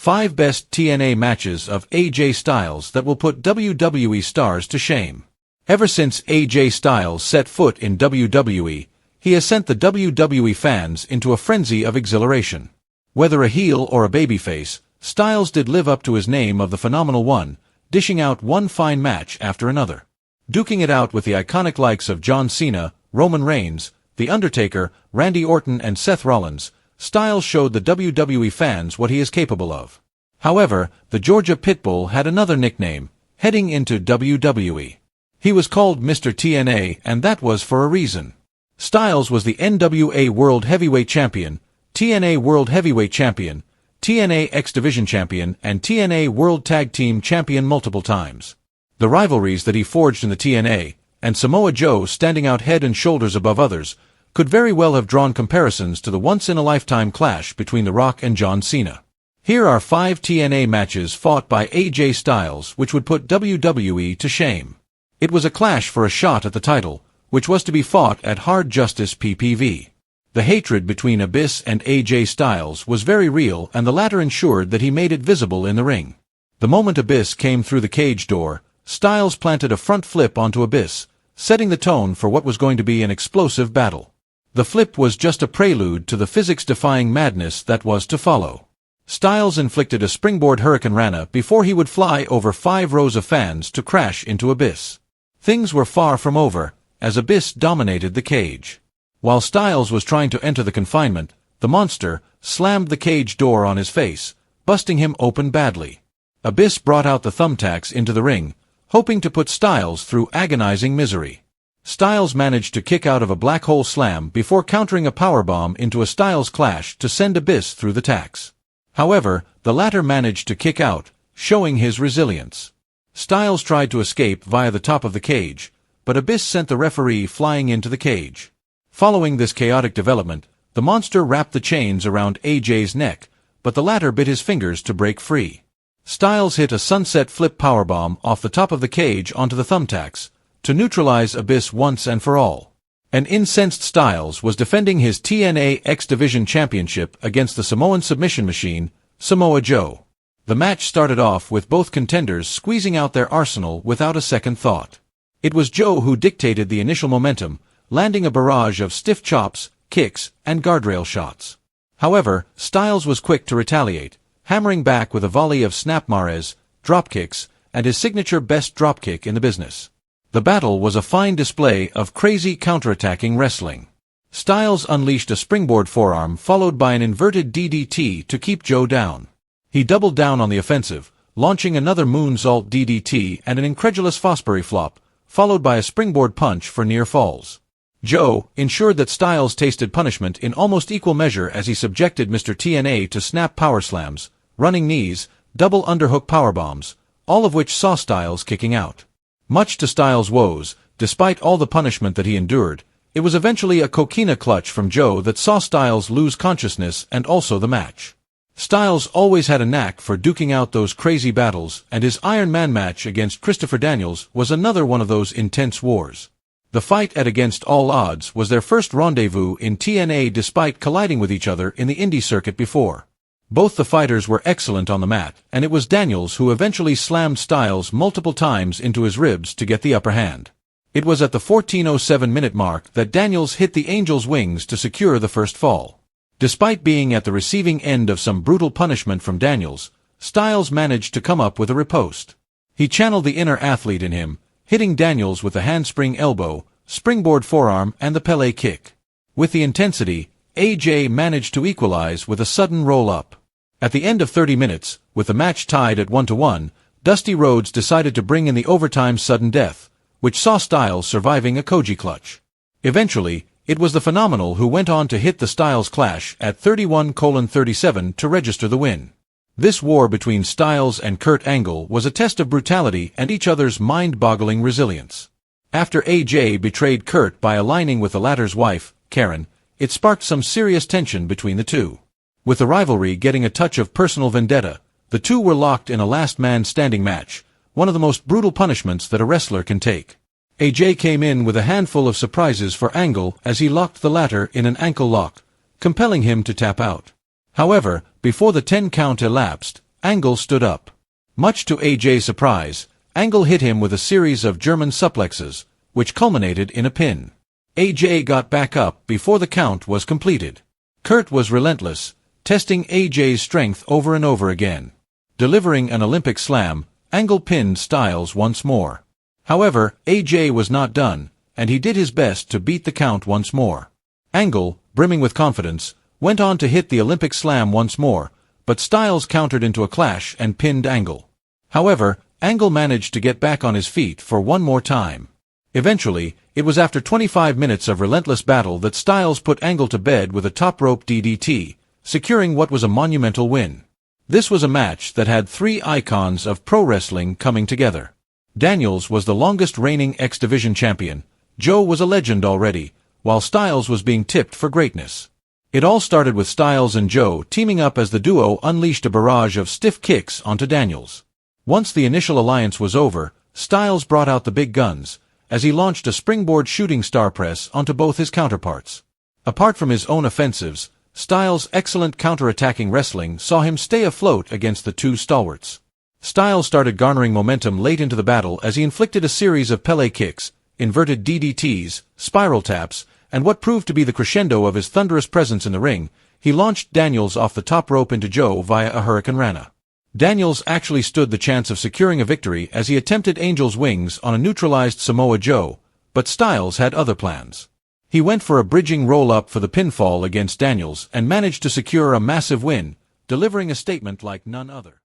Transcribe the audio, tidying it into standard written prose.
5 best TNA matches of AJ Styles that will put WWE stars to shame. Ever since AJ Styles set foot in WWE, he has sent the WWE fans into a frenzy of exhilaration. Whether a heel or a babyface, Styles did live up to his name of the Phenomenal One, dishing out one fine match after another. Duking it out with the iconic likes of John Cena, Roman Reigns, The Undertaker, Randy Orton and Seth Rollins, Styles showed the WWE fans what he is capable of. However, the Georgia Pitbull had another nickname, heading into WWE. He was called Mr. TNA, and that was for a reason. Styles was the NWA World Heavyweight Champion, TNA World Heavyweight Champion, TNA X Division Champion, and TNA World Tag Team Champion multiple times. The rivalries that he forged in the TNA, and Samoa Joe standing out head and shoulders above others, could very well have drawn comparisons to the once-in-a-lifetime clash between The Rock and John Cena. Here are 5 TNA matches fought by AJ Styles which would put WWE to shame. It was a clash for a shot at the title, which was to be fought at Hard Justice PPV. The hatred between Abyss and AJ Styles was very real, and the latter ensured that he made it visible in the ring. The moment Abyss came through the cage door, Styles planted a front flip onto Abyss, setting the tone for what was going to be an explosive battle. The flip was just a prelude to the physics-defying madness that was to follow. Styles inflicted a springboard Hurricane Rana before he would fly over 5 rows of fans to crash into Abyss. Things were far from over, as Abyss dominated the cage. While Styles was trying to enter the confinement, the monster slammed the cage door on his face, busting him open badly. Abyss brought out the thumbtacks into the ring, hoping to put Styles through agonizing misery. Styles managed to kick out of a black hole slam before countering a powerbomb into a Styles clash to send Abyss through the tacks. However, the latter managed to kick out, showing his resilience. Styles tried to escape via the top of the cage, but Abyss sent the referee flying into the cage. Following this chaotic development, the monster wrapped the chains around AJ's neck, but the latter bit his fingers to break free. Styles hit a sunset flip powerbomb off the top of the cage onto the thumbtacks, to neutralize Abyss once and for all. An incensed Styles was defending his TNA X Division Championship against the Samoan submission machine, Samoa Joe. The match started off with both contenders squeezing out their arsenal without a second thought. It was Joe who dictated the initial momentum, landing a barrage of stiff chops, kicks, and guardrail shots. However, Styles was quick to retaliate, hammering back with a volley of snap mares, dropkicks, and his signature best dropkick in the business. The battle was a fine display of crazy counterattacking wrestling. Styles unleashed a springboard forearm followed by an inverted DDT to keep Joe down. He doubled down on the offensive, launching another moonsault DDT and an incredulous Fosbury flop, followed by a springboard punch for near falls. Joe ensured that Styles tasted punishment in almost equal measure as he subjected Mr. TNA to snap power slams, running knees, double underhook powerbombs, all of which saw Styles kicking out. Much to Styles' woes, despite all the punishment that he endured, it was eventually a coquina clutch from Joe that saw Styles lose consciousness and also the match. Styles always had a knack for duking out those crazy battles, and his Iron Man match against Christopher Daniels was another one of those intense wars. The fight at Against All Odds was their first rendezvous in TNA despite colliding with each other in the indie circuit before. Both the fighters were excellent on the mat, and it was Daniels who eventually slammed Styles multiple times into his ribs to get the upper hand. It was at the 14:07-minute mark that Daniels hit the Angel's wings to secure the first fall. Despite being at the receiving end of some brutal punishment from Daniels, Styles managed to come up with a riposte. He channeled the inner athlete in him, hitting Daniels with a handspring elbow, springboard forearm and the Pele kick. With the intensity, AJ managed to equalize with a sudden roll-up. At the end of 30 minutes, with the match tied at 1-1, Dusty Rhodes decided to bring in the overtime sudden death, which saw Styles surviving a Koji clutch. Eventually, it was the Phenomenal who went on to hit the Styles Clash at 31:37 to register the win. This war between Styles and Kurt Angle was a test of brutality and each other's mind-boggling resilience. After AJ betrayed Kurt by aligning with the latter's wife, Karen, it sparked some serious tension between the two. With the rivalry getting a touch of personal vendetta, the two were locked in a last-man-standing match, one of the most brutal punishments that a wrestler can take. AJ came in with a handful of surprises for Angle as he locked the latter in an ankle lock, compelling him to tap out. However, before the 10 count elapsed, Angle stood up. Much to AJ's surprise, Angle hit him with a series of German suplexes, which culminated in a pin. AJ got back up before the count was completed. Kurt was relentless, testing AJ's strength over and over again. Delivering an Olympic slam, Angle pinned Styles once more. However, AJ was not done, and he did his best to beat the count once more. Angle, brimming with confidence, went on to hit the Olympic slam once more, but Styles countered into a clash and pinned Angle. However, Angle managed to get back on his feet for one more time. Eventually, it was after 25 minutes of relentless battle that Styles put Angle to bed with a top rope DDT, securing what was a monumental win. This was a match that had three icons of pro wrestling coming together. Daniels was the longest reigning X Division champion, Joe was a legend already, while Styles was being tipped for greatness. It all started with Styles and Joe teaming up as the duo unleashed a barrage of stiff kicks onto Daniels. Once the initial alliance was over, Styles brought out the big guns, as he launched a springboard shooting star press onto both his counterparts. Apart from his own offensives, Styles' excellent counter-attacking wrestling saw him stay afloat against the two stalwarts. Styles started garnering momentum late into the battle as he inflicted a series of Pele kicks, inverted DDTs, spiral taps, and what proved to be the crescendo of his thunderous presence in the ring, he launched Daniels off the top rope into Joe via a Hurricane Rana. Daniels actually stood the chance of securing a victory as he attempted Angel's wings on a neutralized Samoa Joe, but Styles had other plans. He went for a bridging roll-up for the pinfall against Daniels and managed to secure a massive win, delivering a statement like none other.